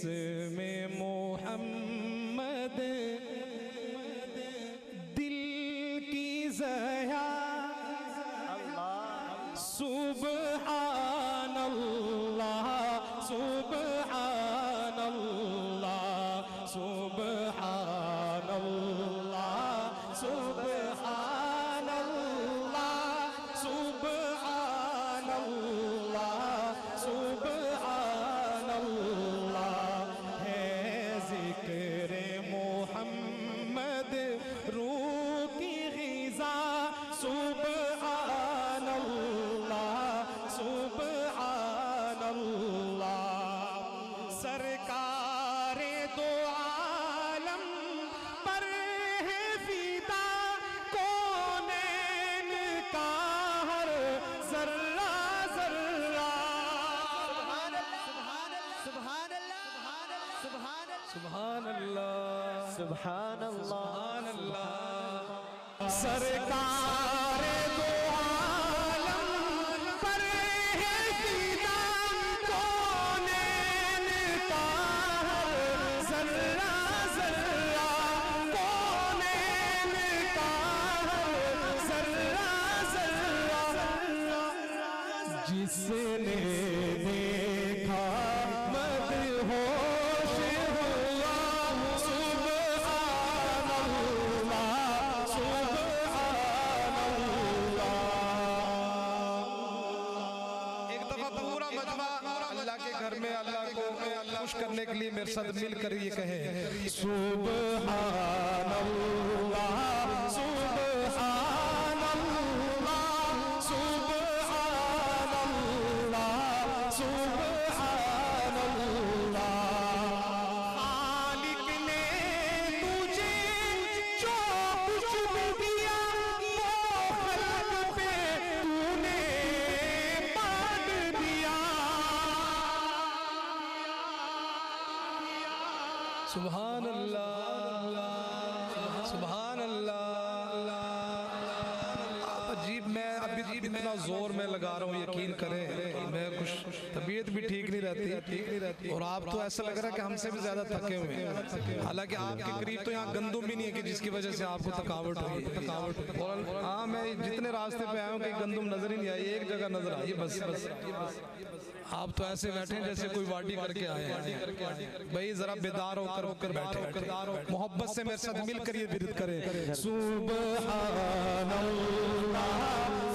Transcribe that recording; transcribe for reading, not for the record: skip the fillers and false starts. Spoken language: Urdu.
میں محمد دل کی ضیا سبحان اللہ سبحان اللہ سبحان اللہ سبحان اللہ سبحان اللہ سبحان اللہ ہے ذکر محمد روح کی غذا سبحان اللہ سبحان اللہ سرکار دو عالم پر ہے فدا کونین کا ہر ذرہ ذرہ سبحان اللہ سبحان اللہ سبحان سبحان اللہ اللہ سرکار دو عالم پر ہے فدا کونین کا ہر ذرہ ذرہ کونین کا ہر ذرہ ذرہ جس نے دیکھا مدہوش ہوا سبحان اللہ سبحان اللہ ایک دفعہ پورا مجمع اللہ کے گھر میں اللہ کو خوش کرنے کے لیے میرے ساتھ مل کر یہ کہے سبحان اللہ سبحان اللہ سبحان اللہ سبحان اللہ خالق نے تجھے جو کچھ بھی دیا وہ خلق پہ تو نے بانٹ دیا سبحان اللہ سبحان اللہ عجیب میں ابھی اتنا زور میں لگا رہا ہوں یقین کریں میں کچھ طبیعت بھی ٹھیک نہیں رہتی اور آپ تو ایسا لگ رہا ہے کہ ہم سے بھی زیادہ تھکے ہوئے ہیں حالانکہ آپ کے قریب تو یہاں گندم بھی نہیں ہے کہ جس کی وجہ سے آپ کو تھکاوٹ ہوئی اور ہاں میں جتنے راستے پہ آیا ہوں کہ گندم نظر ہی نہیں آئی ایک جگہ نظر آئی بس آپ تو ایسے بیٹھے ہیں جیسے کوئی واڈی کر کے آئے ہیں بھئی ذرا بیدار ہو کر بیٹھے محبت سے میرے ساتھ مل کر یہ ورد کریں سبحان اللہ